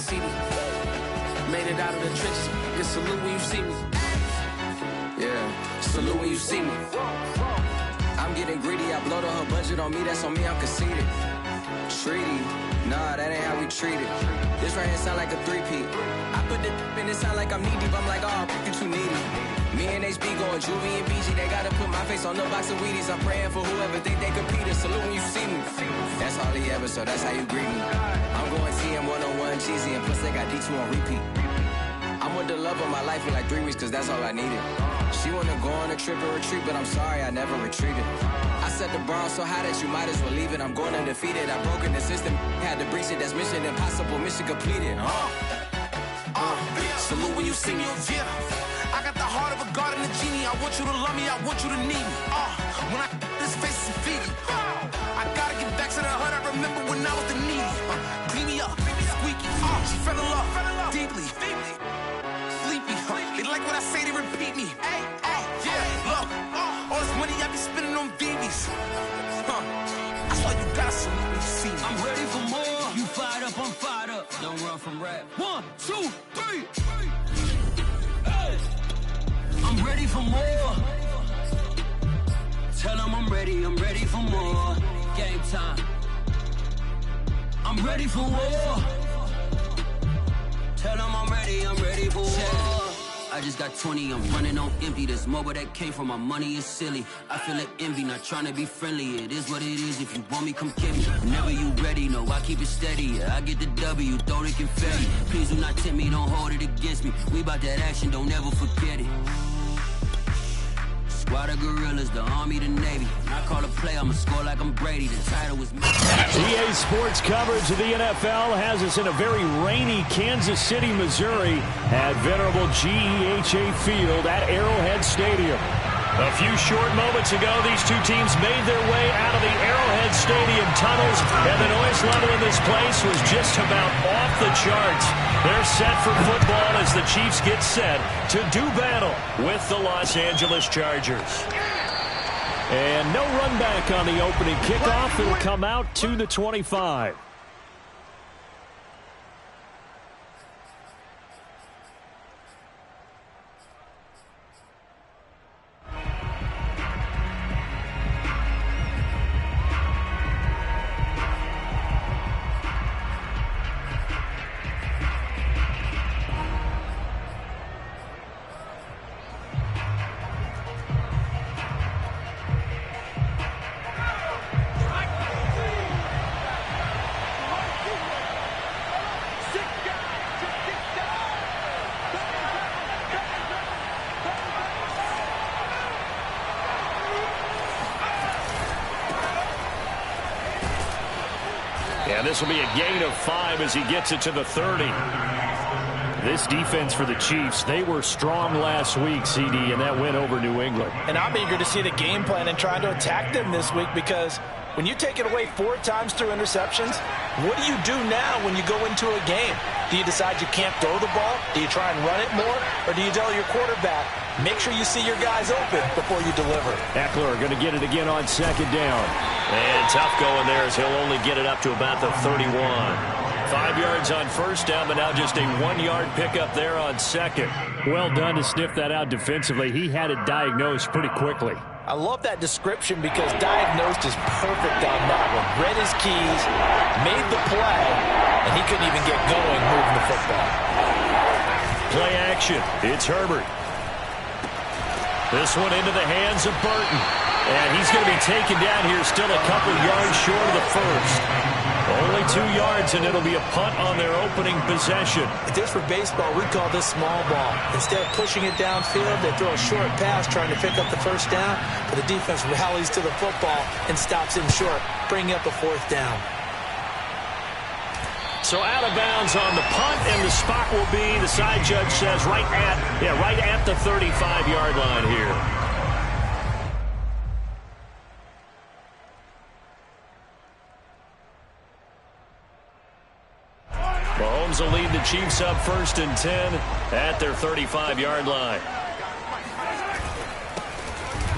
CD. Made it out of the trenches. Just salute when you see me. Yeah, salute when you see me. I'm getting greedy. I blow the whole budget on me. That's on me. I'm conceited. Treaty. Nah, that ain't how we treat it. This right here sound like a three-peat. I put the in it sound like I'm knee deep. I'm like, oh, you too needy. Me and HB going Juvie and BG. They gotta put my face on the box of Wheaties. I'm praying for whoever think they compete. Salute when you see me. That's all he ever, so that's how you greet me. I'm going TM 101 cheesy, and plus they got D2 on repeat. I'm with the love of my life in like 3 weeks, cause that's all I needed. She wanna go on a trip and retreat, but I'm sorry, I never retreated. I set the bar so high that you might as well leave it. I'm going undefeated. I broke in the system, had to breach it. That's mission impossible, mission completed. Salute when you see me. Yeah, I got the heart of a god and a genie. I want you to love me, I want you to need me. When I this face is feedy. I gotta get back to the hood. I remember when I was the needy. Clean me up, squeaky. She fell in love deeply. Sleepy. They like what I say, they repeat me. Yeah, look, all this money I be spending on BBs. That's why you gotta salute when you see me. I'm ready for more. You fired up, I'm fired up. Don't run from rap. 1, 2, 3. Hey. I'm ready for more. Tell them I'm ready for more. Game time. I'm ready for war. Tell them I'm ready for war. I just got 20, I'm running on empty. This mobile that came from my money is silly. I feel like envy, not trying to be friendly. It is what it is, if you want me, come get me. Whenever you ready, no, I keep it steady. Yeah, I get the W, throw the confetti. Please do not tempt me, don't hold it against me. We about that action, don't ever forget it. Squad of gorillas, the Army, the Navy. When I call a play, I'ma score like I'm Brady. The title was me. EA Sports coverage of the NFL has us in a very rainy Kansas City, Missouri at venerable GEHA Field at Arrowhead Stadium. A few short moments ago, these two teams made their way out of the Arrowhead Stadium tunnels, and the noise level in this place was just about off the charts. They're set for football as the Chiefs get set to do battle with the Los Angeles Chargers. And no run back on the opening kickoff. It'll come out to the 25. And this will be a gain of 5 as he gets it to the 30. This defense for the Chiefs, they were strong last week, CD, and that win over New England. And I'm eager to see the game plan and trying to attack them this week, because when you take it away 4 times through interceptions, what do you do now when you go into a game? Do you decide you can't throw the ball? Do you try and run it more? Or do you tell your quarterback, make sure you see your guys open before you deliver? Eckler going to get it again on second down. And tough going there as he'll only get it up to about the 31. 5 yards on first down, but now just a 1-yard pickup there on second. Well done to sniff that out defensively. He had it diagnosed pretty quickly. I love that description because diagnosed is perfect on that one. Read his keys, made the play, and he couldn't even get going moving the football. Play action. It's Herbert. This one into the hands of Burton. And he's going to be taken down here still a couple yards short of the first. Only 2 yards, and it'll be a punt on their opening possession. If this were baseball, we'd call this small ball. Instead of pushing it downfield, they throw a short pass trying to pick up the first down, but the defense rallies to the football and stops him short, bringing up a 4th down. So out of bounds on the punt, and the spot will be, the side judge says, right at the 35-yard line here. Mahomes will lead the Chiefs up 1st and 10 at their 35-yard line.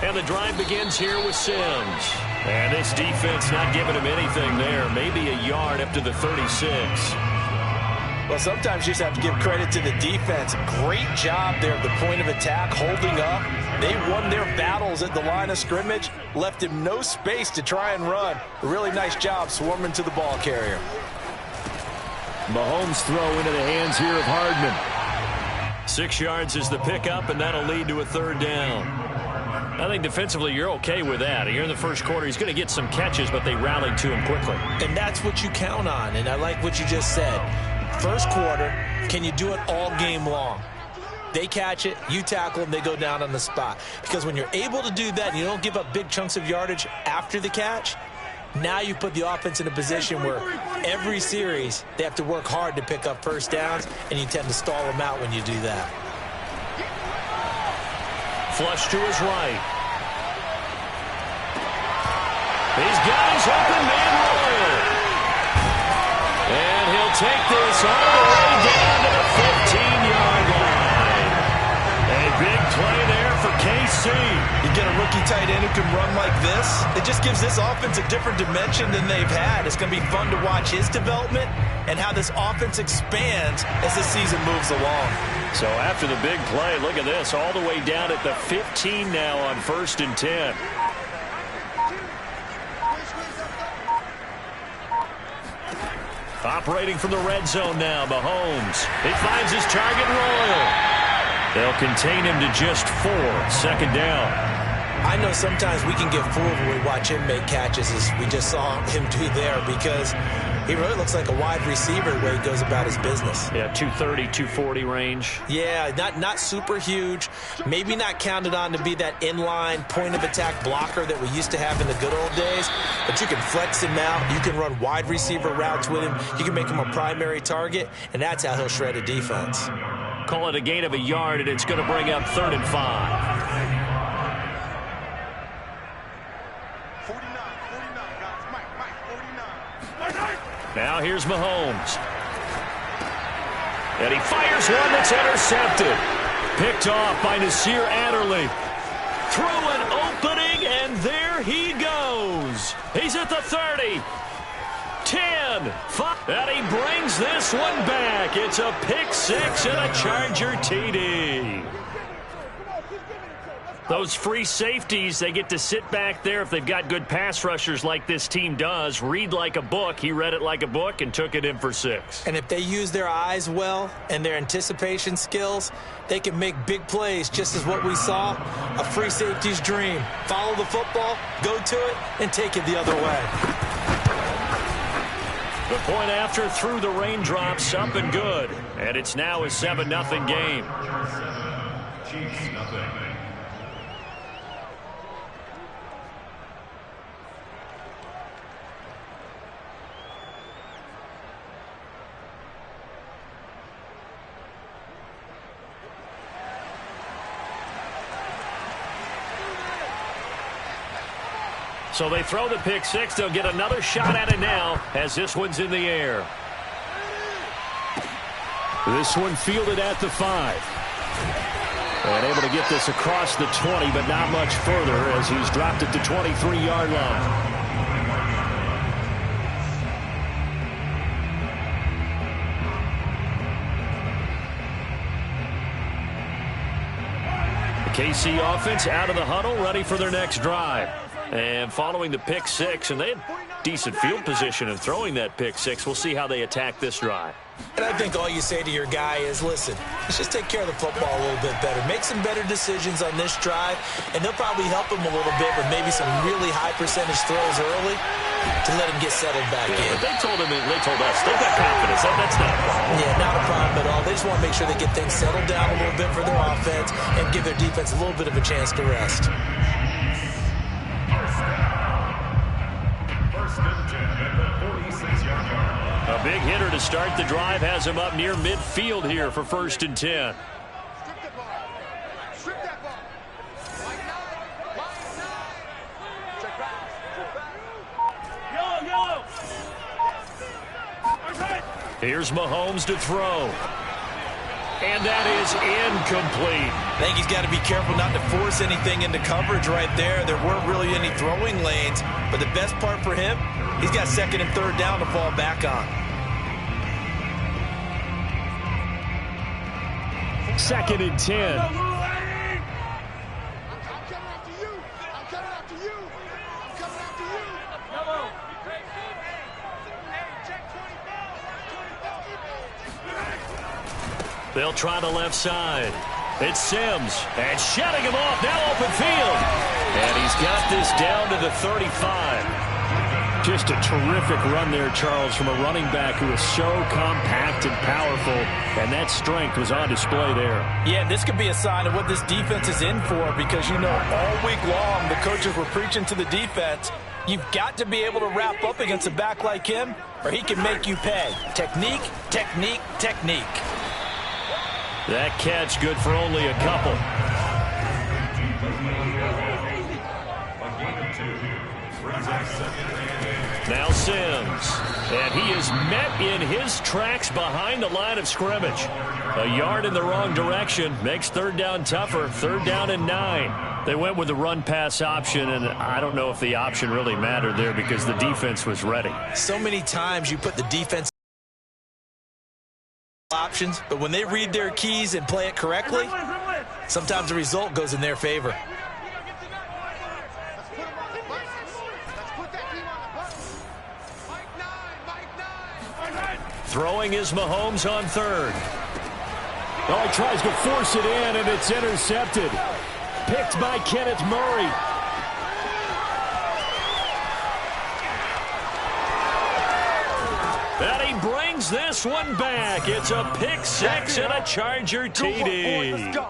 And the drive begins here with Sims. And this defense not giving him anything there. Maybe a yard up to the 36. Well, sometimes you just have to give credit to the defense. Great job there at the point of attack, holding up. They won their battles at the line of scrimmage, left him no space to try and run. A really nice job swarming to the ball carrier. Mahomes throw into the hands here of Hardman. 6 yards is the pickup, and that'll lead to a third down. I think defensively you're okay with that. Here in the first quarter, he's going to get some catches, but they rallied to him quickly. And that's what you count on, and I like what you just said. First quarter, can you do it all game long? They catch it, you tackle them, they go down on the spot. Because when you're able to do that and you don't give up big chunks of yardage after the catch, now you put the offense in a position where every series they have to work hard to pick up first downs, and you tend to stall them out when you do that. Flush to his right. He's got his open man Royal. And he'll take this all the way down to the 15-yard line. A big play there for KC. You get a rookie tight end who can run like this, it just gives this offense a different dimension than they've had. It's going to be fun to watch his development and how this offense expands as the season moves along. So after the big play, look at this, all the way down at the 15 now on 1st and 10. Operating from the red zone now, Mahomes. He finds his target, Royal. They'll contain him to just 4, 2nd down. I know sometimes we can get fooled when we watch him make catches, as we just saw him do there, because he really looks like a wide receiver the way he goes about his business. Yeah, 230, 240 range. Yeah, not super huge. Maybe not counted on to be that inline point-of-attack blocker that we used to have in the good old days. But you can flex him out. You can run wide receiver routes with him. You can make him a primary target, and that's how he'll shred a defense. Call it a gain of a yard, and it's going to bring up 3rd and 5. 49, guys. Mike, 49. Now here's Mahomes. And he fires one that's intercepted. Picked off by Nasir Adderley. Through an opening, and there he goes. He's at the 30. 10, 5, and he brings this one back. It's a pick 6 and a Charger TD. Those free safeties, they get to sit back there if they've got good pass rushers like this team does. Read like a book. He read it like a book and took it in for 6. And if they use their eyes well and their anticipation skills, they can make big plays, just as what we saw. A free safety's dream. Follow the football, go to it, and take it the other way. The point after through the raindrops, up and good. And it's now a 7-0 game. So they throw the pick 6. They'll get another shot at it now as this one's in the air. This one fielded at the 5. And able to get this across the 20, but not much further as he's dropped at the 23-yard line. The KC offense out of the huddle, ready for their next drive. And following the pick 6, and they had decent field position in throwing that pick 6. We'll see how they attack this drive. And I think all you say to your guy is, listen, let's just take care of the football a little bit better. Make some better decisions on this drive, and they'll probably help him a little bit with maybe some really high percentage throws early to let him get settled back in. But they told us they've got confidence. That's not a problem. Yeah, not a problem at all. They just want to make sure they get things settled down a little bit for their offense and give their defense a little bit of a chance to rest. A big hitter to start the drive has him up near midfield here for 1st and 10. Here's Mahomes to throw. And that is incomplete. I think he's got to be careful not to force anything into coverage right there. There weren't really any throwing lanes, but the best part for him, he's got 2nd and 3rd down to fall back on. 2nd and 10. I'm coming after you. I'm coming after you. I'm coming after you. They'll try the left side. It's Sims. And shutting him off. Now open field. And he's got this down to the 35. Just a terrific run there, Charles, from a running back who is so compact and powerful, and that strength was on display there. Yeah, this could be a sign of what this defense is in for because, you know, all week long the coaches were preaching to the defense, you've got to be able to wrap up against a back like him or he can make you pay. Technique, technique, technique. That catch good for only a couple. Now Sims, and he is met in his tracks behind the line of scrimmage. A yard in the wrong direction makes 3rd down tougher, 3rd down and 9. They went with the run-pass option, and I don't know if the option really mattered there because the defense was ready. So many times you put the defense options, but when they read their keys and play it correctly, sometimes the result goes in their favor. Throwing is Mahomes on 3rd. Oh, he tries to force it in, and it's intercepted. Picked by Kenneth Murray. And he brings this one back. It's a pick 6 and a Charger TD. Let's go.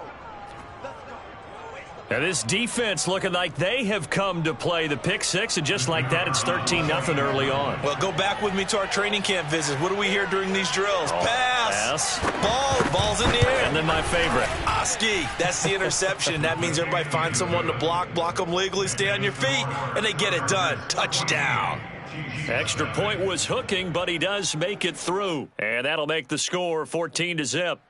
And this defense looking like they have come to play the pick 6, and just like that, it's 13-0 early on. Well, go back with me to our training camp visits. What do we hear during these drills? Pass. Ball's in the air. And then my favorite. Oski. That's the interception. That means everybody finds someone to block them legally, stay on your feet, and they get it done. Touchdown. Extra point was hooking, but he does make it through. And that'll make the score 14-0.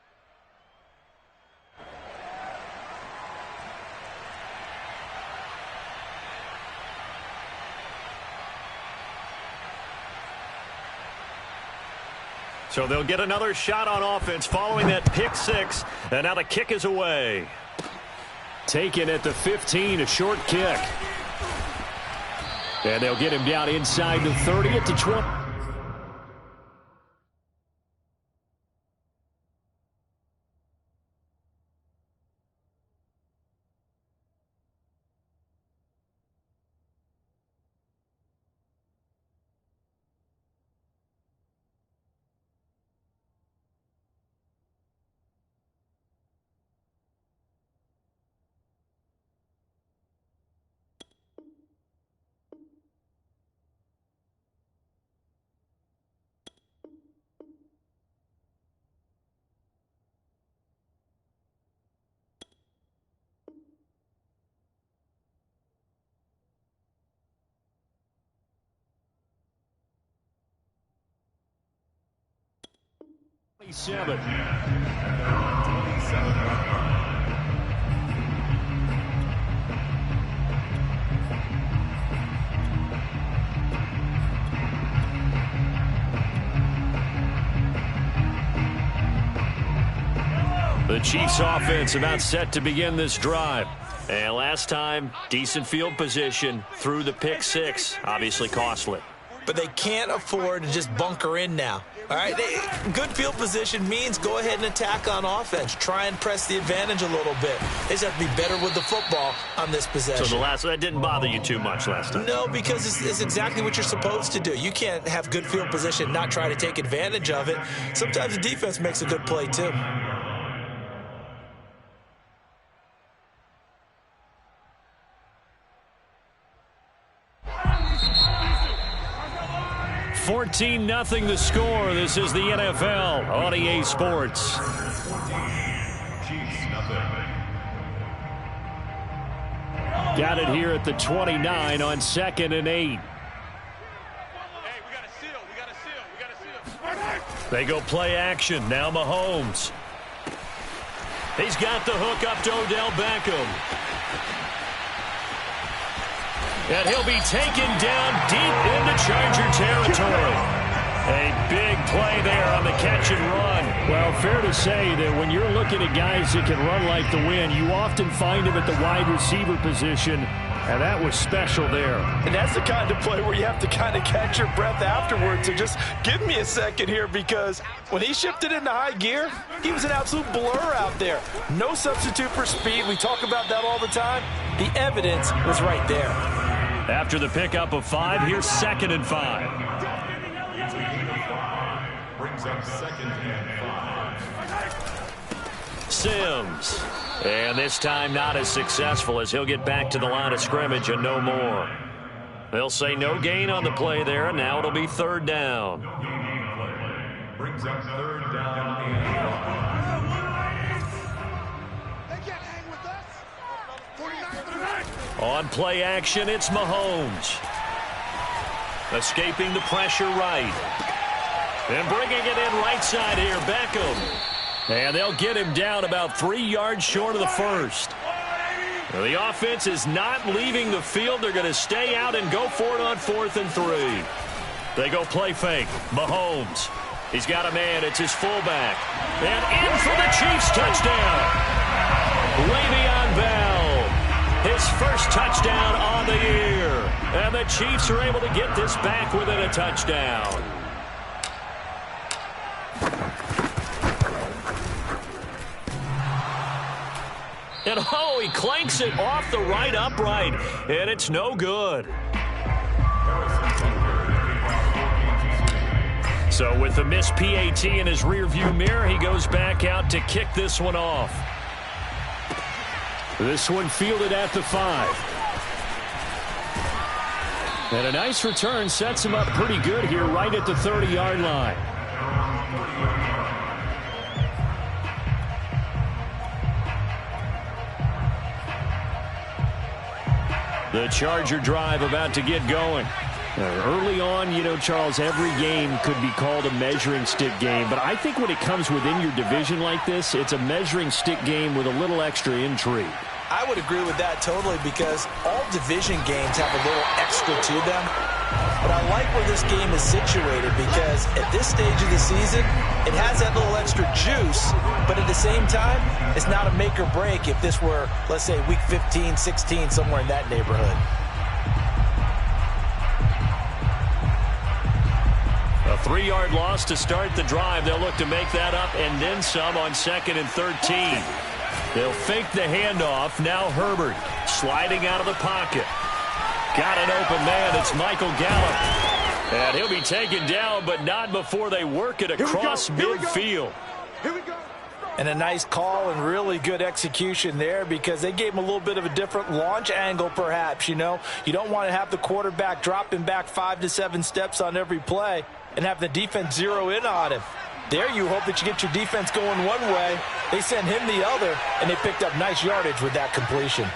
So they'll get another shot on offense following that pick 6. And now the kick is away. Taken at the 15, a short kick. And they'll get him down inside the 30 at the 20. The Chiefs offense about set to begin this drive. And last time, decent field position through the pick 6, obviously costly. But they can't afford to just bunker in now. All right, good field position means go ahead and attack on offense. Try and press the advantage a little bit. They just have to be better with the football on this possession. So that didn't bother you too much last time? No, because it's exactly what you're supposed to do. You can't have good field position and not try to take advantage of it. Sometimes the defense makes a good play too. $14-0 the score. This is the NFL on EA Sports. Got it here at the 29 on 2nd and 8. Hey, we got a seal. We got a seal. They go play action. Now Mahomes. He's got the hook up to Odell Beckham. And he'll be taken down deep into Charger territory. A big play there on the catch and run. Well, fair to say that when you're looking at guys that can run like the wind, you often find them at the wide receiver position, and that was special there. And that's the kind of play where you have to kind of catch your breath afterwards. So just give me a second here, because when he shifted into high gear, he was an absolute blur out there. No substitute for speed. We talk about that all the time. The evidence was right there. After the pickup of 5, here's 2nd and 5. Brings up 2nd and 5. Sims. And this time not as successful, as he'll get back to the line of scrimmage and no more. They'll say no gain on the play there, and now it'll be 3rd down. Brings up 3rd down and 5. They can't hang with us. 49 for the night. On play action, it's Mahomes. Escaping the pressure right. And bringing it in right side here, Beckham. And they'll get him down about 3 yards short of the first. Well, the offense is not leaving the field. They're going to stay out and go for it on 4th and 3. They go play fake. Mahomes. He's got a man. It's his fullback. And in for the Chiefs touchdown. Le'Veon Bell. His first touchdown on the year. And the Chiefs are able to get this back within a touchdown. And oh, he clanks it off the right upright, and it's no good. So with the missed PAT in his rearview mirror, he goes back out to kick this one off. This one fielded at the 5. And a nice return sets him up pretty good here right at the 30-yard line. The Charger drive about to get going. Early on, you know, Charles, every game could be called a measuring stick game. But I think when it comes within your division like this, it's a measuring stick game with a little extra intrigue. I would agree with that totally, because all division games have a little extra to them. But I like where this game is situated, because at this stage of the season, it has that little extra juice, but at the same time, it's not a make or break if this were, let's say, week 15, 16, somewhere in that neighborhood. A 3-yard loss to start the drive. They'll look to make that up and then some on 2nd and 13. They'll fake the handoff. Now Herbert sliding out of the pocket. Got an open man. It's Michael Gallup. And he'll be taken down, but not before they work it across midfield. Here we go. And a nice call and really good execution there, because they gave him a little bit of a different launch angle perhaps, you know. You don't want to have the quarterback dropping back 5 to 7 steps on every play and have the defense zero in on him. There you hope that you get your defense going one way. They send him the other, and they picked up nice yardage with that completion.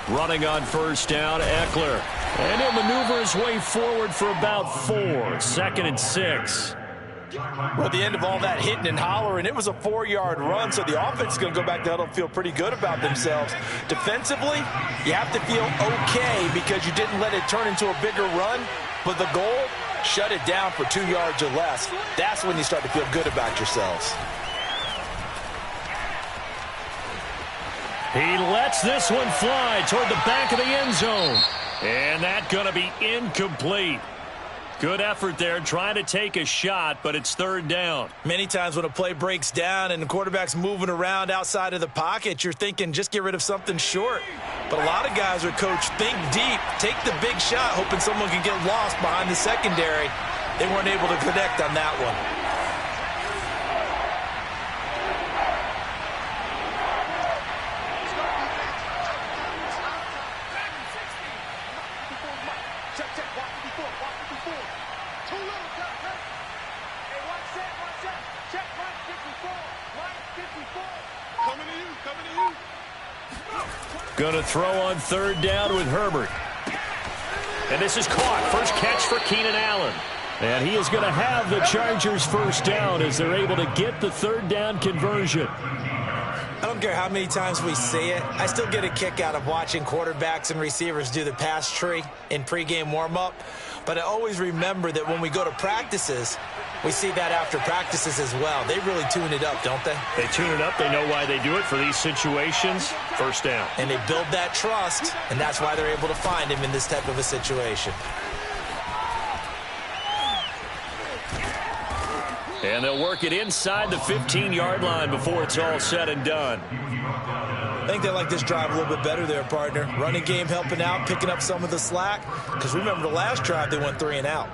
Running on 1st down, Eckler. And he'll maneuver his way forward for about 4. 2nd and 6. Well, at the end of all that hitting and hollering, it was a 4-yard run, so the offense is going to go back to huddle and feel pretty good about themselves. Defensively, you have to feel okay because you didn't let it turn into a bigger run, but the goal, shut it down for 2 yards or less. That's when you start to feel good about yourselves. He lets this one fly toward the back of the end zone. And that's going to be incomplete. Good effort there, trying to take a shot, but it's 3rd down. Many times when a play breaks down and the quarterback's moving around outside of the pocket, you're thinking just get rid of something short. But a lot of guys are coached, think deep, take the big shot, hoping someone can get lost behind the secondary. They weren't able to connect on that one. Going to throw on 3rd down with Herbert. And this is caught. First catch for Keenan Allen. And he is going to have the Chargers 1st down as they're able to get the 3rd down conversion. I don't care how many times we see it. I still get a kick out of watching quarterbacks and receivers do the pass tree in pregame warm-up. But I always remember that when we go to practices, we see that after practices as well. They really tune it up, don't they? They tune it up. They know why they do it for these situations. First down. And they build that trust, and that's why they're able to find him in this type of a situation. And they'll work it inside the 15-yard line before it's all said and done. I think they like this drive a little bit better there, partner. Running game helping out, picking up some of the slack. Because remember the last drive, they went 3 and out.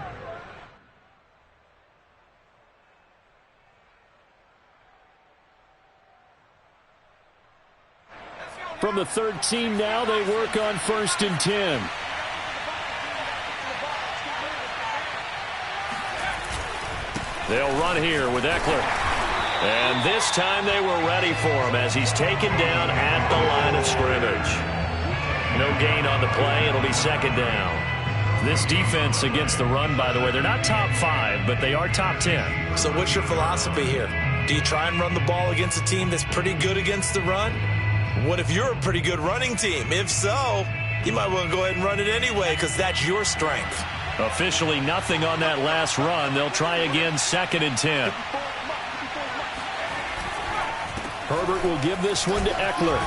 From the 13 now, they work on 1st and 10. They'll run here with Eckler. And this time they were ready for him as he's taken down at the line of scrimmage. No gain on the play. It'll be 2nd down. This defense against the run, by the way, they're not top 5, but they are top 10. So what's your philosophy here? Do you try and run the ball against a team that's pretty good against the run? What if you're a pretty good running team? If so, you might want to go ahead and run it anyway because that's your strength. Officially nothing on that last run. They'll try again 2nd and 10. Herbert will give this one to Eckler.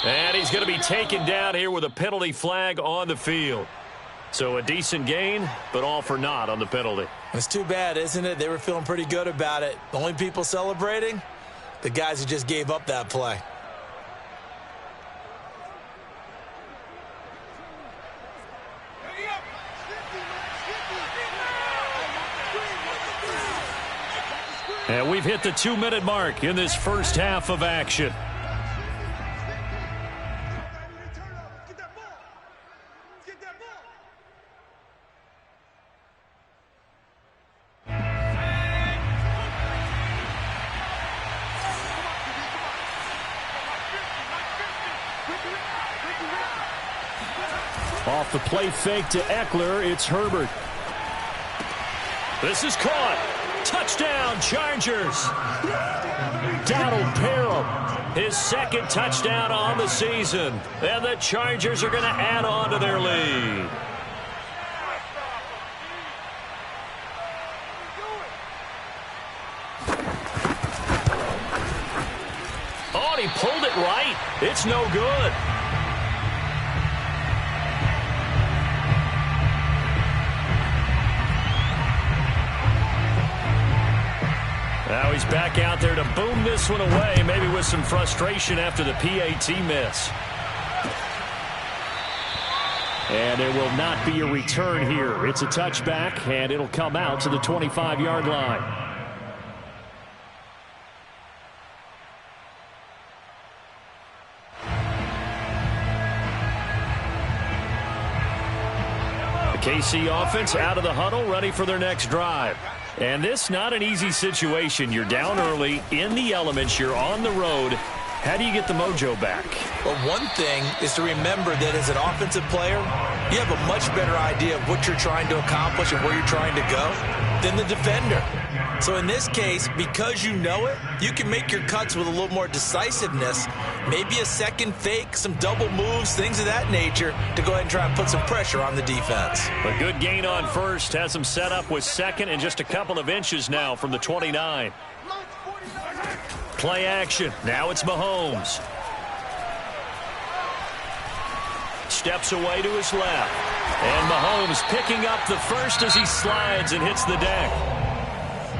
And he's going to be taken down here with a penalty flag on the field. So a decent gain, but all for naught on the penalty. It's too bad, isn't it? They were feeling pretty good about it. The only people celebrating? The guys who just gave up that play. And we've hit the 2-minute mark in this first half of action. Off the play fake to Eckler, it's Herbert. This is caught. Touchdown, Chargers. Donald Parham, his 2nd touchdown on the season. And the Chargers are going to add on to their lead. Oh, and he pulled it right. It's no good. Now he's back out there to boom this one away, maybe with some frustration after the PAT miss. And there will not be a return here. It's a touchback, and it'll come out to the 25-yard line. The KC offense out of the huddle, ready for their next drive. And this not an easy situation. You're down early, in the elements, you're on the road. How do you get the mojo back? Well, one thing is to remember that as an offensive player, you have a much better idea of what you're trying to accomplish and where you're trying to go than the defender. So in this case, because you know it, you can make your cuts with a little more decisiveness, maybe a second fake, some double moves, things of that nature, to go ahead and try and put some pressure on the defense. A good gain on first, has them set up with 2nd and just a couple of inches now from the 29. Play action. Now it's Mahomes. Steps away to his left. And Mahomes picking up the first as he slides and hits the deck.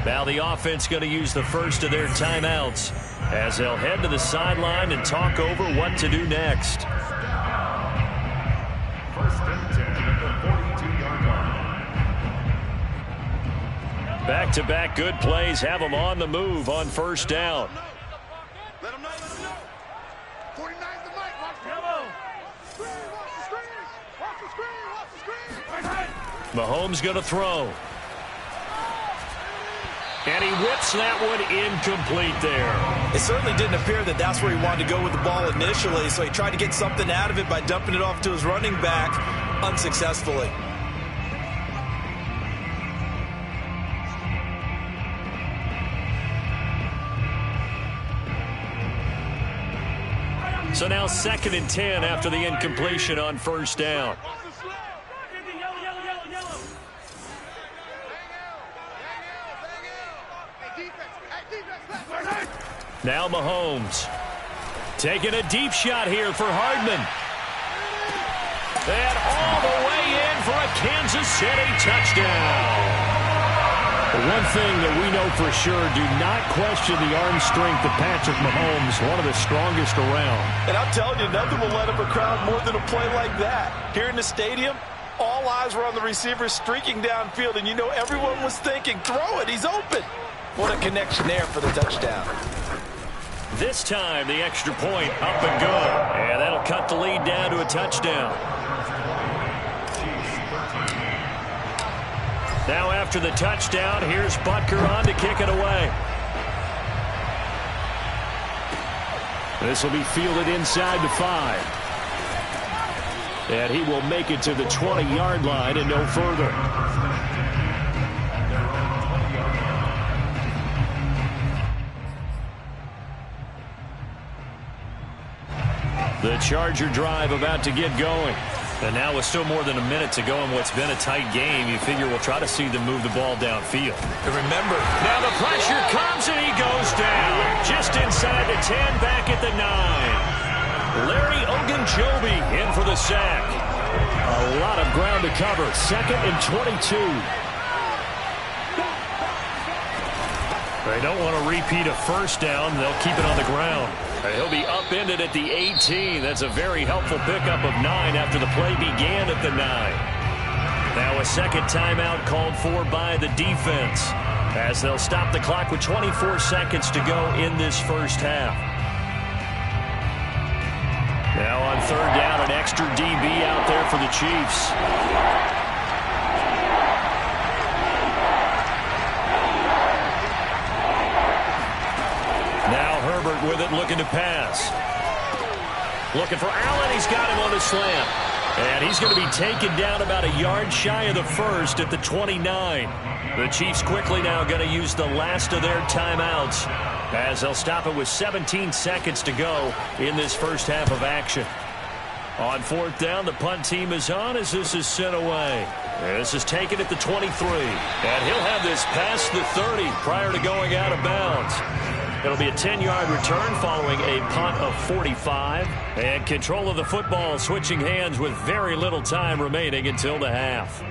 Now the offense going to use the first of their timeouts as they'll head to the sideline and talk over what to do next. 1st and 10 at the 42-yard line. Back-to-back good plays have them on the move on 1st down. Let him know. 49's the mic. Watch the screen. Watch the screen. Mahomes going to throw. And he whips that one incomplete there. It certainly didn't appear that that's where he wanted to go with the ball initially, so he tried to get something out of it by dumping it off to his running back unsuccessfully. So now 2nd and 10 after the incompletion on 1st down. Now Mahomes. Taking a deep shot here for Hardman. And all the way in for a Kansas City touchdown. One thing that we know for sure, do not question the arm strength of Patrick Mahomes, one of the strongest around. And I'm telling you, nothing will let up a crowd more than a play like that. Here in the stadium, all eyes were on the receiver streaking downfield, and you know everyone was thinking, throw it, he's open. What a connection there for the touchdown. This time, the extra point up and good. And that'll cut the lead down to a touchdown. Now after the touchdown, here's Butker on to kick it away. This will be fielded inside the 5. And he will make it to the 20-yard line and no further. The Charger drive about to get going. And now with still more than a minute to go in what's been a tight game, you figure we'll try to see them move the ball downfield. And remember, now the pressure comes and he goes down. Just inside the 10, back at the 9. Larry Ogunjobi in for the sack. A lot of ground to cover. 2nd and 22. They don't want to repeat a first down. They'll keep it on the ground. He'll be upended at the 18. That's a very helpful pickup of 9 after the play began at the 9. Now a second timeout called for by the defense as they'll stop the clock with 24 seconds to go in this first half. Now on 3rd down, an extra DB out there for the Chiefs. Now Herbert with it, looking to pass. Looking for Allen. He's got him on the slant. And he's going to be taken down about a yard shy of the first at the 29. The Chiefs quickly now going to use the last of their timeouts as they'll stop it with 17 seconds to go in this first half of action. On 4th down, the punt team is on as this is sent away. This is taken at the 23. And he'll have this past the 30 prior to going out of bounds. It'll be a 10-yard return following a punt of 45. And control of the football switching hands with very little time remaining until the half.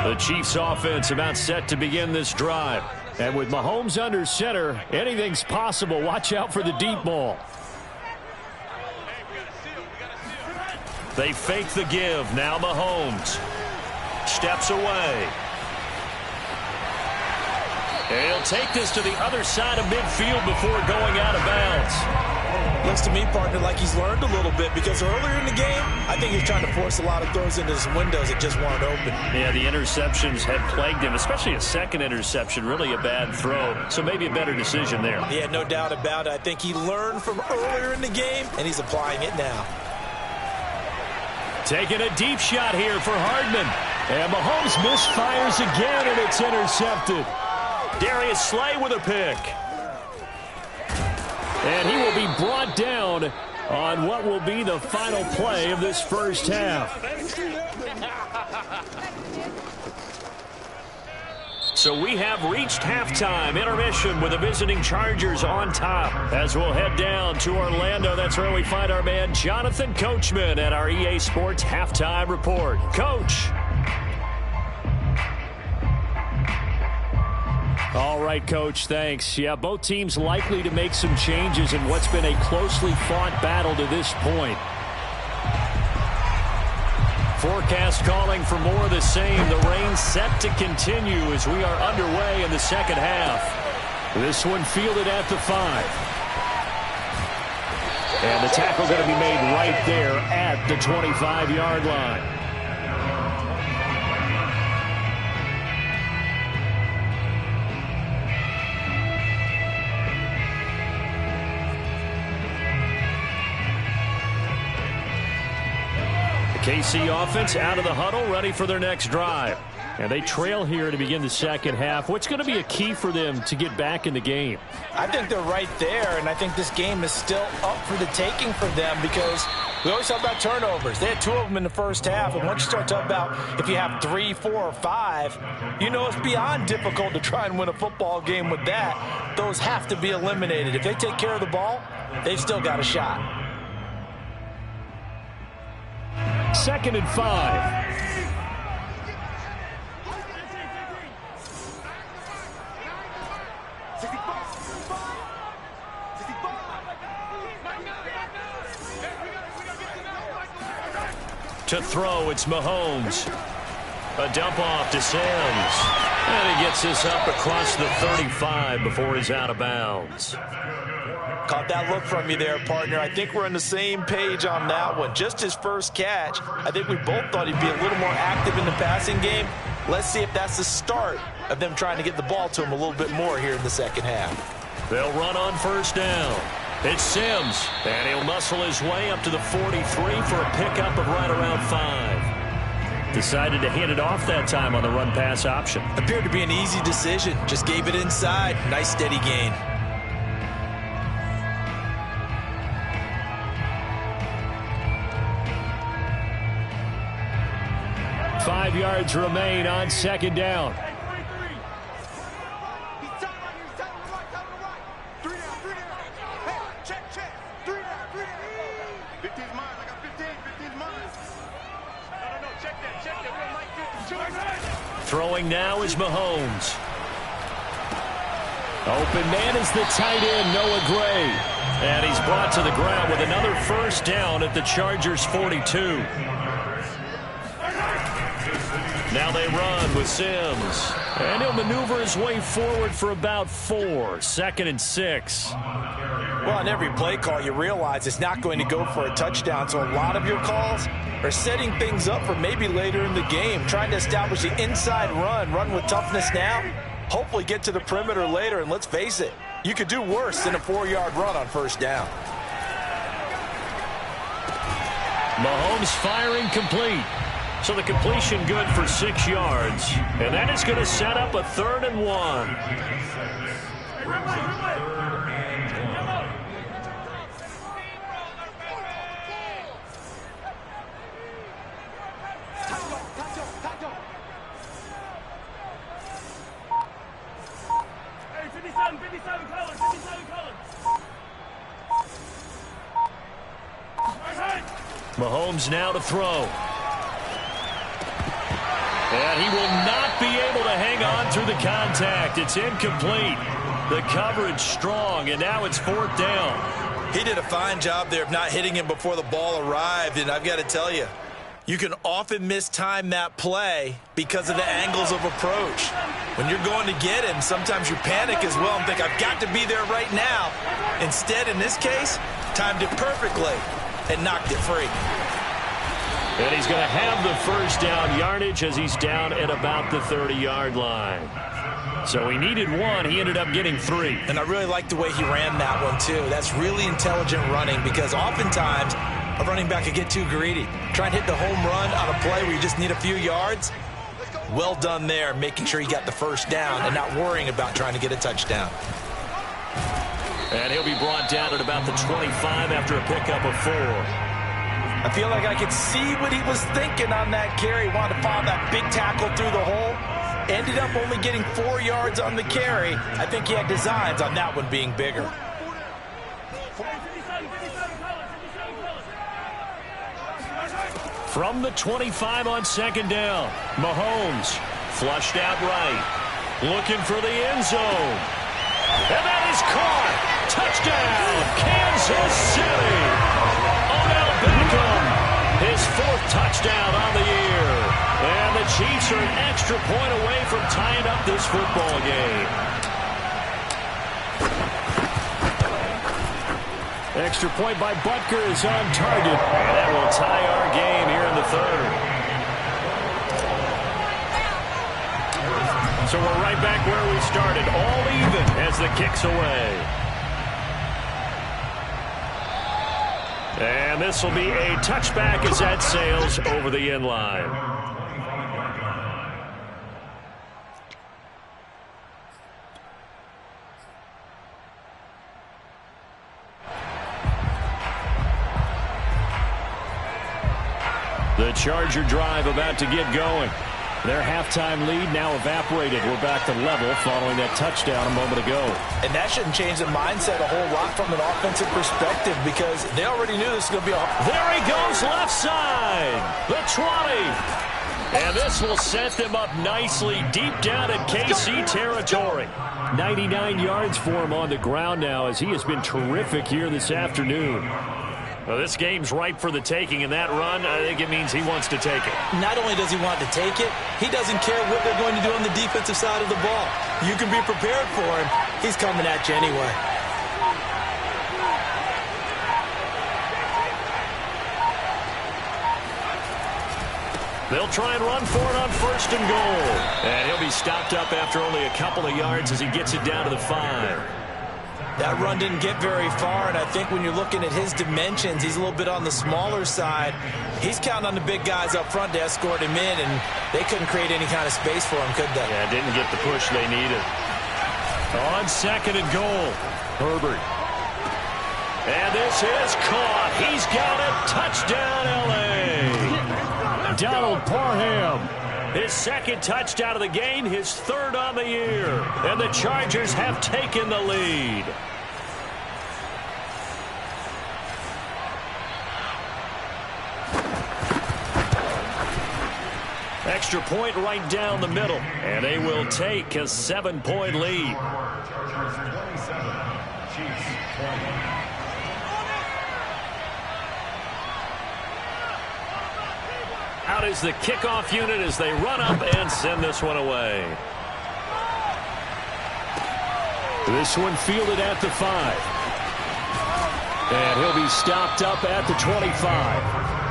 The Chiefs offense about set to begin this drive. And with Mahomes under center, anything's possible. Watch out for the deep ball. They fake the give. Now Mahomes steps away. And he'll take this to the other side of midfield before going out of bounds. Looks to me, partner, like he's learned a little bit because earlier in the game, I think he was trying to force a lot of throws into his windows that just weren't open. Yeah, the interceptions had plagued him, especially a second interception, really a bad throw. So maybe a better decision there. Yeah, no doubt about it. I think he learned from earlier in the game, and he's applying it now. Taking a deep shot here for Hardman. And Mahomes misfires again, and it's intercepted. Darius Slay with a pick. And he will be brought down on what will be the final play of this first half. So we have reached halftime, intermission with the visiting Chargers on top. As we'll head down to Orlando, that's where we find our man Jonathan Coachman at our EA Sports Halftime Report. Coach. All right, Coach, thanks. Yeah, both teams likely to make some changes in what's been a closely fought battle to this point. Forecast calling for more of the same. The rain set to continue as we are underway in the second half. This one fielded at the 5. And the tackle going to be made right there at the 25-yard line. KC offense out of the huddle, ready for their next drive. And they trail here to begin the second half. What's going to be a key for them to get back in the game? I think they're right there, and I think this game is still up for the taking for them because We always talk about turnovers. They had 2 of them in the first half, and once you start talking about if you have 3, 4, or 5, you know it's beyond difficult to try and win a football game with that. Those have to be eliminated. If they take care of the ball, they've still got a shot. 2nd and 5. To throw, it's Mahomes. A dump off to Sims. And he gets this up across the 35 before he's out of bounds. Caught that look from you there, partner. I think we're on the same page on that one. Just his first catch, I think we both thought he'd be a little more active in the passing game. Let's see if that's the start of them trying to get the ball to him a little bit more here in the second half. They'll run on first down. It's Sims, and he'll muscle his way up to the 43 for a pickup of right around 5. Decided to hand it off that time on the run-pass option. Appeared to be an easy decision. Just gave it inside. Nice steady gain. Five yards remain on second down. Throwing now is Mahomes. Open man is the tight end, Noah Gray. And he's brought to the ground with another first down at the Chargers' 42. Now they run with Sims. And he'll maneuver his way forward for about 4. 2nd and 6. Well, on every play call, you realize it's not going to go for a touchdown. So a lot of your calls are setting things up for maybe later in the game, trying to establish the inside run with toughness now, hopefully get to the perimeter later. And let's face it, you could do worse than a 4-yard run on first down. Mahomes firing complete. So the completion good for 6 yards. And that is going to set up a 3rd and 1. Mahomes now to throw. And he will not be able to hang on through the contact. It's incomplete. The coverage strong, and now it's 4th down. He did a fine job there of not hitting him before the ball arrived, and I've got to tell you, you can often mistime that play because of the angles of approach. When you're going to get him, sometimes you panic as well and think, I've got to be there right now. Instead, in this case, timed it perfectly and knocked it free. And he's going to have the first down yardage as he's down at about the 30-yard line. So he needed 1. He ended up getting 3. And I really like the way he ran that one, too. That's really intelligent running because oftentimes a running back could get too greedy. Try and hit the home run on a play where you just need a few yards. Well done there, making sure he got the first down and not worrying about trying to get a touchdown. And he'll be brought down at about the 25 after a pickup of 4. I feel like I could see what he was thinking on that carry. Wanted to follow that big tackle through the hole. Ended up only getting 4 yards on the carry. I think he had designs on that one being bigger. From the 25 on second down, Mahomes flushed out right. Looking for the end zone. And that is caught. Touchdown, Kansas City. Odell Beckham, his 4th touchdown on the year. And the Chiefs are an extra point away from tying up this football game. Extra point by Butker is on target. And that will tie our game here in the 3rd. So we're right back where we started, all even as the kick's away. And this will be a touchback as that sails over the end line. The Charger drive about to get going. Their halftime lead now evaporated. We're back to level following that touchdown a moment ago. And that shouldn't change the mindset a whole lot from an offensive perspective because they already knew this was going to be a... There he goes, left side. The 20. And this will set them up nicely deep down in KC territory. 99 yards for him on the ground now as he has been terrific here this afternoon. Well, this game's ripe for the taking, and that run, I think it means he wants to take it. Not only does he want to take it, he doesn't care what they're going to do on the defensive side of the ball. You can be prepared for him. He's coming at you anyway. They'll try and run for it on 1st and goal. And he'll be stopped up after only a couple of yards as he gets it down to the 5. That run didn't get very far, and I think when you're looking at his dimensions, he's a little bit on the smaller side. He's counting on the big guys up front to escort him in, and they couldn't create any kind of space for him, could they? Yeah, didn't get the push they needed. On 2nd and goal, Herbert. And this is caught. He's got it. Touchdown, L.A. Donald Parham. His 2nd touchdown of the game, his 3rd on the year. And the Chargers have taken the lead. Extra point right down the middle. And they will take a 7-point lead. Chargers 27, Chiefs 20. Out is the kickoff unit as they run up and send this one away. This one fielded at the 5. And he'll be stopped up at the 25.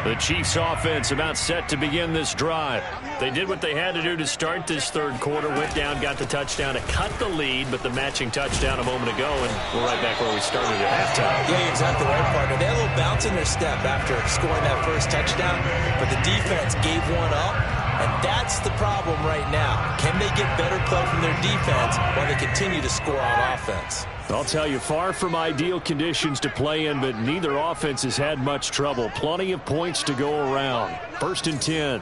The Chiefs offense about set to begin this drive. They did what they had to do to start this 3rd quarter. Went down, got the touchdown to cut the lead, but the matching touchdown a moment ago, and we're right back where we started at halftime. Yeah, exactly right, partner. They had a little bounce in their step after scoring that first touchdown, but the defense gave one up, and that's the problem right now. Can they get better play from their defense while they continue to score on offense? I'll tell you, far from ideal conditions to play in, but neither offense has had much trouble. Plenty of points to go around. 1st and 10.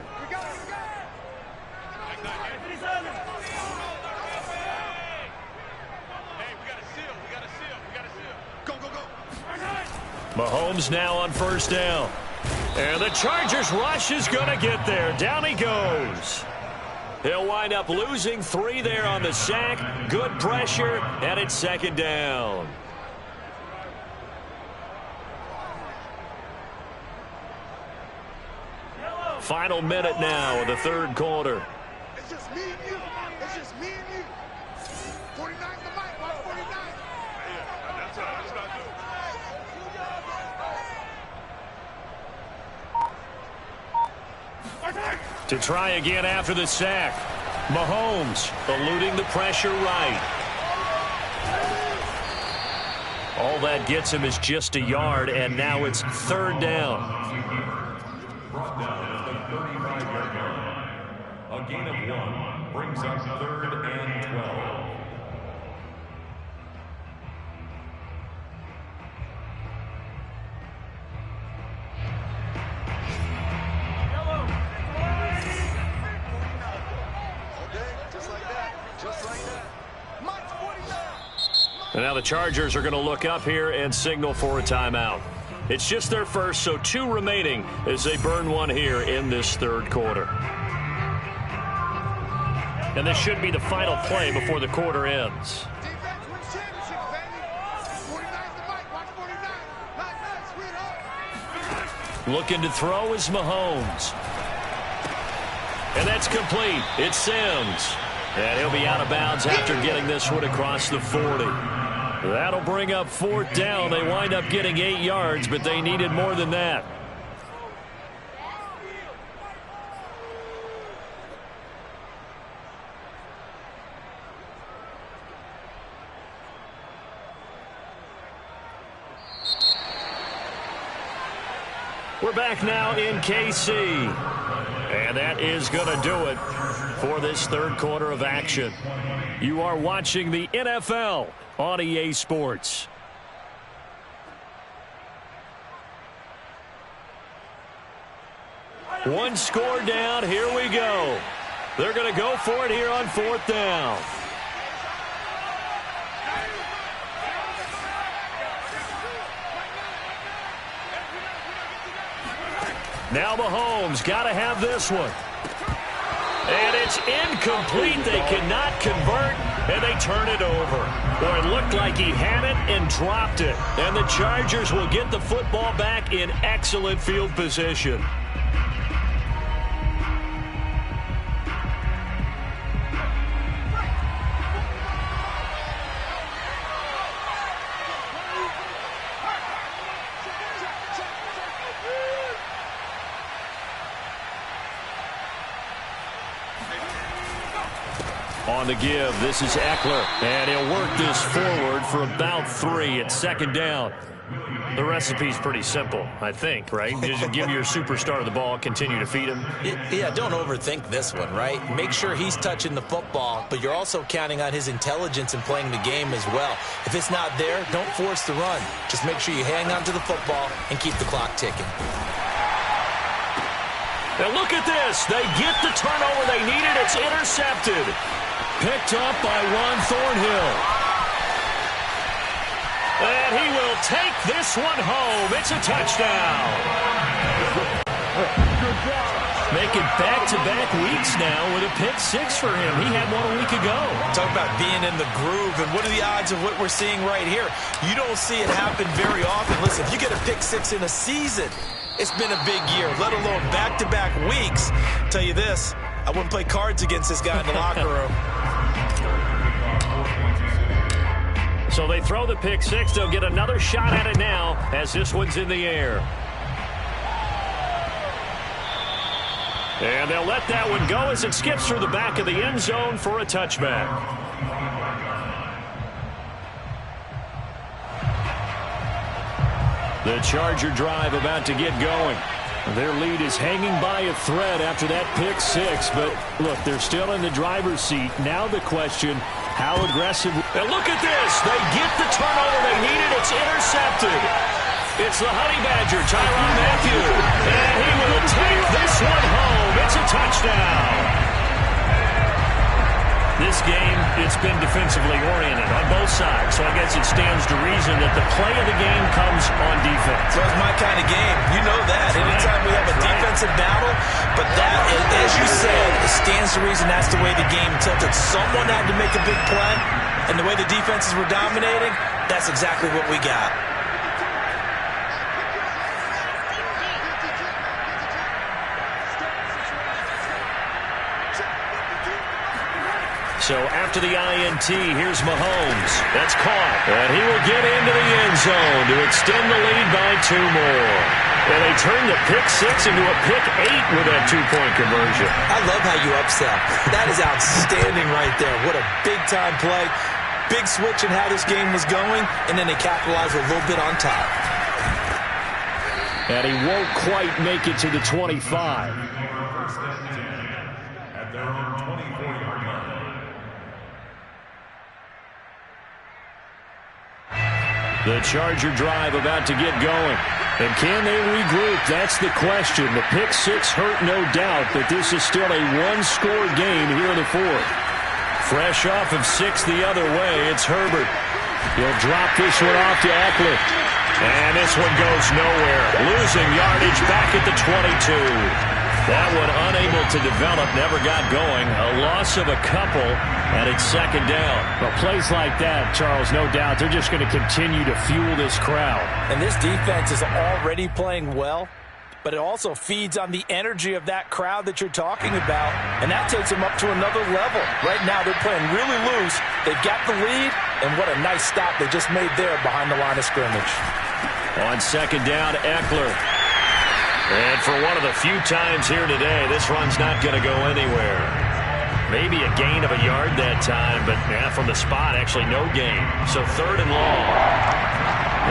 Mahomes now on 1st down. And the Chargers rush is going to get there. Down he goes. He'll wind up losing 3 there on the sack. Good pressure, and it's 2nd down. Final minute now of the 3rd quarter. It's just me and you. It's just me and you. 49 the mic. Watch 49. Yeah, that's what I do. To try again after the sack. Mahomes eluding the pressure right. All that gets him is just a yard, and now it's 3rd down. Brought down at the 35-yard line. A gain of 1 brings up 3rd and 12. And now the Chargers are going to look up here and signal for a timeout. It's just their first, so 2 remaining as they burn one here in this 3rd quarter. And this should be the final play before the quarter ends. Defense wins championships, baby. 49's the mic. Watch 49. Nice, sweetheart. Looking to throw is Mahomes. And that's complete. It's Sims. And he'll be out of bounds after getting this one across the 40. That'll bring up 4th down. They wind up getting 8 yards, but they needed more than that. We're back now in KC. And that is going to do it for this third quarter of action. You are watching the NFL on EA Sports. One score down. Here we go. They're going to go for it here on fourth down. Now Mahomes got to have this one. And it's incomplete. They cannot convert, and they turn it over. Boy, it looked like he had it and dropped it. And the Chargers will get the football back in excellent field position. On the give, this is Eckler, and he'll work this forward for about 3 at second down. The recipe's pretty simple, I think, right? Just give your superstar the ball, continue to feed him. Yeah, don't overthink this one, right? Make sure he's touching the football, but you're also counting on his intelligence in playing the game as well. If it's not there, don't force the run. Just make sure you hang on to the football and keep the clock ticking. Now look at this. They get the turnover they needed. It's intercepted. Picked up by Juan Thornhill. And he will take this one home. It's a touchdown. Making back-to-back weeks now with a pick 6 for him. He had one a week ago. Talk about being in the groove, and what are the odds of what we're seeing right here? You don't see it happen very often. Listen, if you get a pick 6 in a season, it's been a big year, let alone back-to-back weeks. Tell you this, I wouldn't play cards against this guy in the locker room. So they throw the pick 6. They'll get another shot at it now as this one's in the air. And they'll let that one go as it skips through the back of the end zone for a touchback. The Charger drive about to get going. Their lead is hanging by a thread after that pick 6. But, look, they're still in the driver's seat. Now the question, how aggressive? Now look at this. They get the turnover they needed. It's intercepted. It's the Honey Badger, Tyrann Mathieu. And he will take this one home. It's a touchdown. This game, it's been defensively oriented on both sides, so I guess it stands to reason that the play of the game comes on defense. So it's my kind of game. You know that. Anytime we have a defensive battle, but that, as you said, it stands to reason that's the way the game tilted. Someone had to make a big play, and the way the defenses were dominating, that's exactly what we got. So after the INT, here's Mahomes. That's caught. And he will get into the end zone to extend the lead by 2 more. And they turn the pick 6 into a pick 8 with that 2-point conversion. I love how you upsell. That is outstanding right there. What a big-time play. Big switch in how this game was going, and then they capitalized a little bit on top. And he won't quite make it to the 25. The Charger drive about to get going. And can they regroup? That's the question. The pick 6 hurt, no doubt, but this is still a one-score game here in the fourth. Fresh off of 6 the other way, it's Herbert. He'll drop this one off to Eckler. And this one goes nowhere. Losing yardage back at the 22. That one unable to develop, never got going. A loss of a couple, and it's second down. Well, plays like that, Charles, no doubt, they're just going to continue to fuel this crowd. And this defense is already playing well, but it also feeds on the energy of that crowd that you're talking about, and that takes them up to another level. Right now, they're playing really loose. They've got the lead, and what a nice stop they just made there behind the line of scrimmage. On second down, Eckler. And for one of the few times here today, this run's not going to go anywhere. Maybe a gain of a yard that time, but from the spot, actually no gain. So 3rd and long.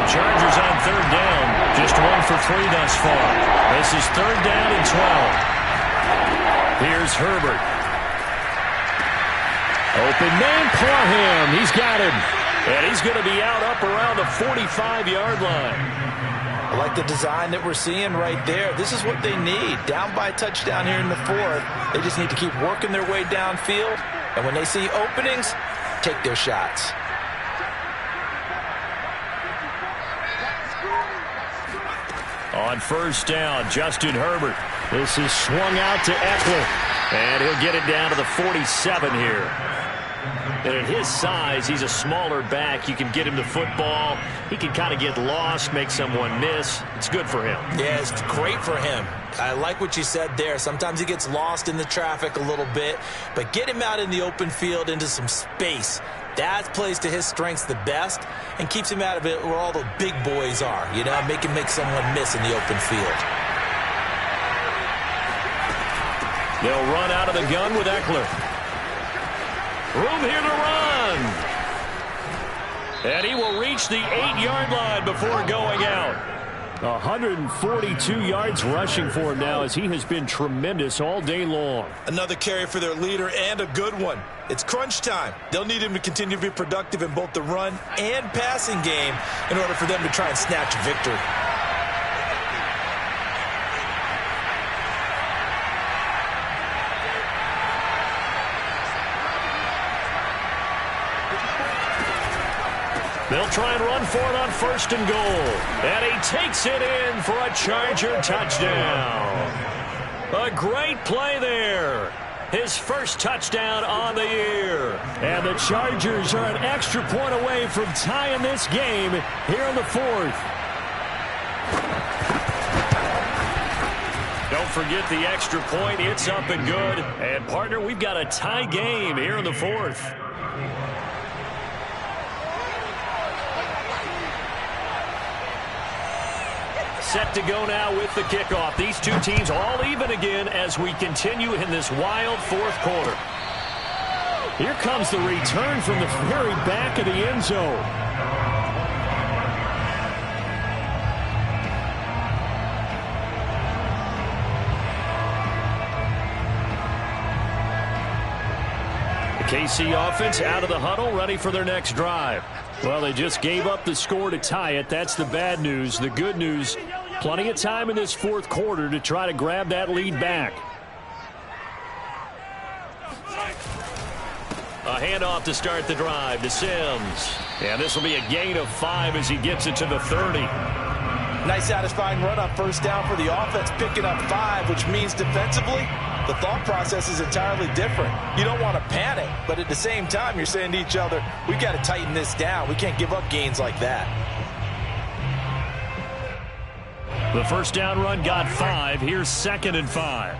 The Chargers on 3rd down, Just 1 for 3 thus far. This is 3rd down and 12. Here's Herbert. Open man, Parham. He's got him. And he's going to be out up around the 45-yard line. I like the design that we're seeing right there. This is what they need. Down by a touchdown here in the 4th. They just need to keep working their way downfield. And when they see openings, take their shots. On 1st down, Justin Herbert. This is swung out to Eckler. And he'll get it down to the 47 here. And at his size, he's a smaller back. You can get him the football. He can kind of get lost, make someone miss. It's good for him. Yeah, it's great for him. I like what you said there. Sometimes he gets lost in the traffic a little bit. But get him out in the open field into some space. That plays to his strengths the best and keeps him out of it where all the big boys are. You know, make him make someone miss in the open field. They'll run out of the gun with Eckler. Room here to run. And he will reach the 8-yard line before going out. 142 yards rushing for him now as he has been tremendous all day long. Another carry for their leader and a good one. It's crunch time. They'll need him to continue to be productive in both the run and passing game in order for them to try and snatch a victory. They'll try and run for it on 1st and goal. And he takes it in for a Charger touchdown. A great play there. His first touchdown on the year. And the Chargers are an extra point away from tying this game here in the 4th. Don't forget the extra point. It's up and good. And, partner, we've got a tie game here in the 4th. Set to go now with the kickoff. These two teams all even again as we continue in this wild 4th quarter. Here comes the return from the very back of the end zone. The KC offense out of the huddle, ready for their next drive. Well, they just gave up the score to tie it. That's the bad news. The good news, plenty of time in this 4th quarter to try to grab that lead back. A handoff to start the drive to Sims. And this will be a gain of 5 as he gets it to the 30. Nice satisfying run on 1st down for the offense, picking up 5, which means defensively, the thought process is entirely different. You don't want to panic, but at the same time, you're saying to each other, we got to tighten this down. We can't give up gains like that. The 1st down run got 5. Here's 2nd and 5.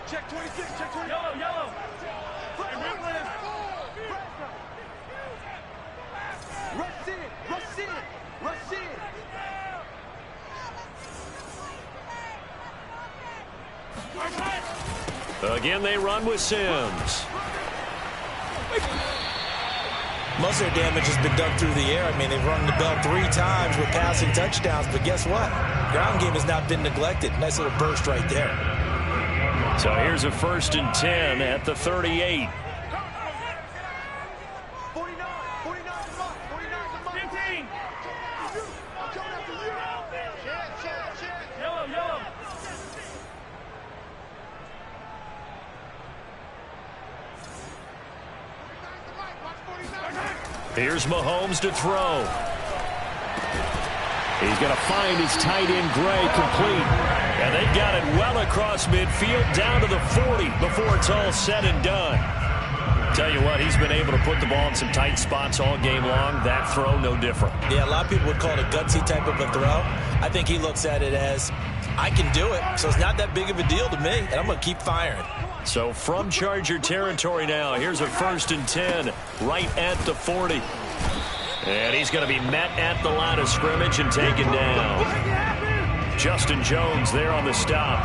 Check 26, check 20. Yellow. Rush in. Again, they run with Sims. Most of their damage has been done through the air. I mean, they've rung the bell 3 times with passing touchdowns, but guess what? Ground game has not been neglected. Nice little burst right there. So here's a 1st and 10 at the 38. 49 15. Yellow. Here's Mahomes to throw. He's going to find his tight end, Gray, complete. And they've got it well across midfield, down to the 40 before it's all said and done. Tell you what, he's been able to put the ball in some tight spots all game long. That throw, no different. Yeah, a lot of people would call it a gutsy type of a throw. I think he looks at it as, I can do it, so it's not that big of a deal to me, and I'm going to keep firing. So from Charger territory now, here's a 1st and 10 right at the 40. And he's going to be met at the line of scrimmage and taken down. Justin Jones there on the stop.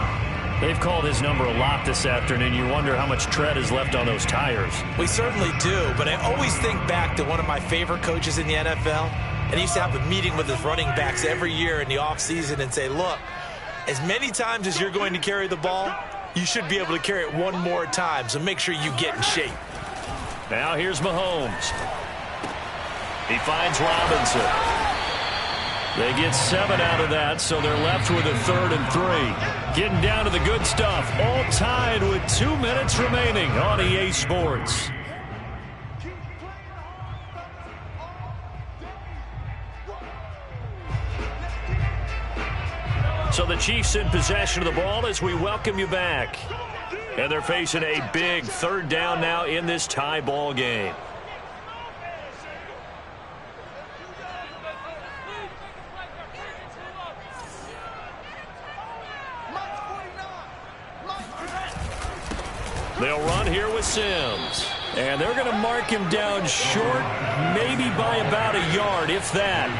They've called his number a lot this afternoon. You wonder how much tread is left on those tires. We certainly do, but I always think back to one of my favorite coaches in the NFL, and he used to have a meeting with his running backs every year in the offseason and say, look, as many times as you're going to carry the ball, you should be able to carry it one more time, so make sure you get in shape. Now here's Mahomes. He finds Robinson. They get 7 out of that, so they're left with a 3rd and 3. Getting down to the good stuff, all tied with 2 minutes remaining on EA Sports. So the Chiefs in possession of the ball as we welcome you back. And they're facing a big 3rd down now in this tie ball game. They'll run here with Sims. And they're going to mark him down short, maybe by about a yard, if that.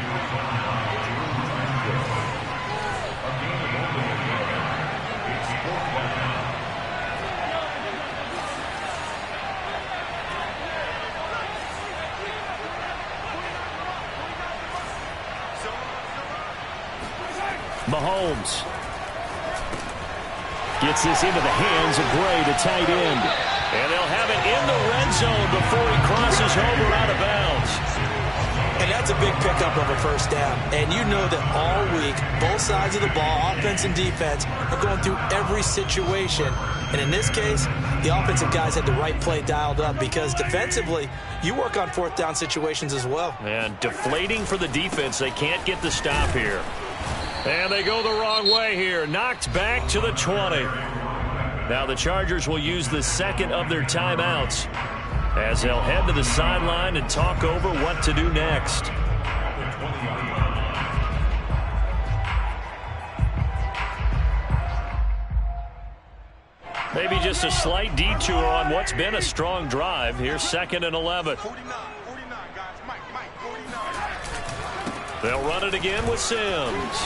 Mahomes gets this into the hands of Gray, the tight end. And they'll have it in the red zone before he crosses over out of bounds. And that's a big pickup of a 1st down. And you know that all week, both sides of the ball, offense and defense, are going through every situation. And in this case, the offensive guys had the right play dialed up because defensively, you work on 4th down situations as well. And deflating for the defense. They can't get the stop here. And they go the wrong way here. Knocked back to the 20. Now the Chargers will use the 2nd of their timeouts as they'll head to the sideline and talk over what to do next. Maybe just a slight detour on what's been a strong drive. Here's 2nd and 11. 49, guys. Mike, 49. They'll run it again with Sims.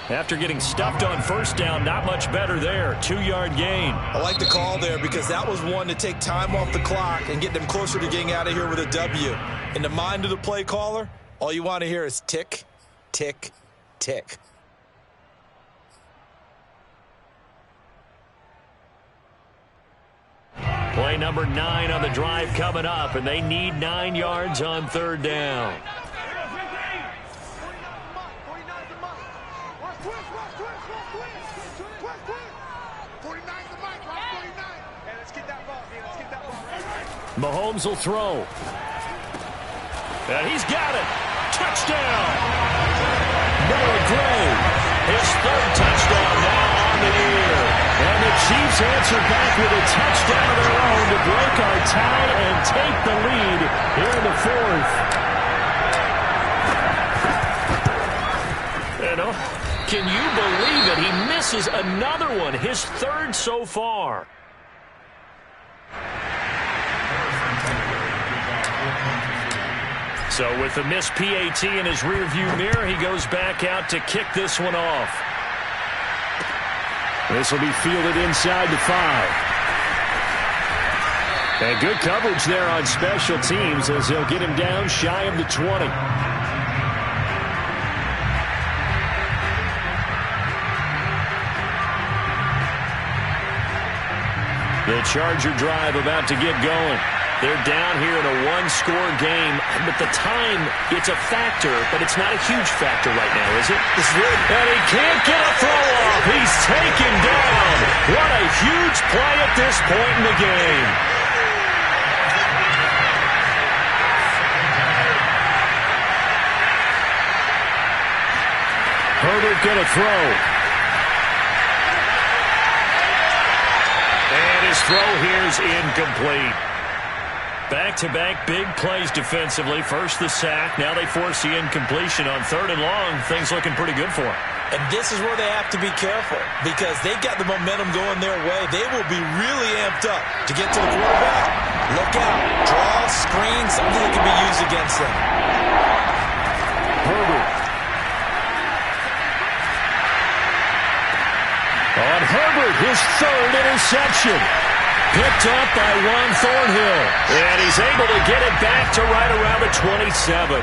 After getting stuffed on 1st down, not much better there. 2-yard gain. I like the call there because that was one to take time off the clock and get them closer to getting out of here with a W. In the mind of the play caller, all you want to hear is tick, tick, tick. Play number 9 on the drive coming up, and they need 9 yards on 3rd down. Mahomes will throw. And he's got it. Touchdown. Noah Gray. His 3rd touchdown now on the year. And the Chiefs answer back with a touchdown of their own to break our tie and take the lead here in the 4th. You know, can you believe it? He misses another one, his 3rd so far. So with the missed PAT in his rearview mirror, he goes back out to kick this one off. This will be fielded inside the 5. And good coverage there on special teams as they'll get him down shy of the 20. The Charger drive about to get going. They're down here in a 1-score game, but the time, it's a factor, but it's not a huge factor right now, is it? It's really. And he can't get a throw off. He's taken down. What a huge play at this point in the game. Herbert going to throw. And his throw here is incomplete. Back-to-back big plays defensively. First the sack. Now they force the incompletion on 3rd and long. Things looking pretty good for them. And this is where they have to be careful because they've got the momentum going their way. They will be really amped up to get to the quarterback. Look out. Draw, screen, something that can be used against them. Herbert. On Herbert, his 3rd interception. picked up by Juan Thornhill. And he's able to get it back to right around the 27.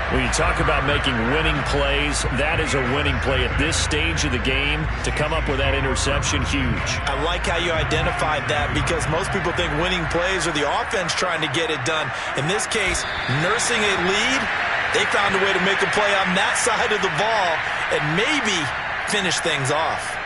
When you talk about making winning plays, that is a winning play at this stage of the game. To come up with that interception, huge. I like how you identified that, because most people think winning plays are the offense trying to get it done. In this case, nursing a lead, they found a way to make a play on that side of the ball and maybe finish things off.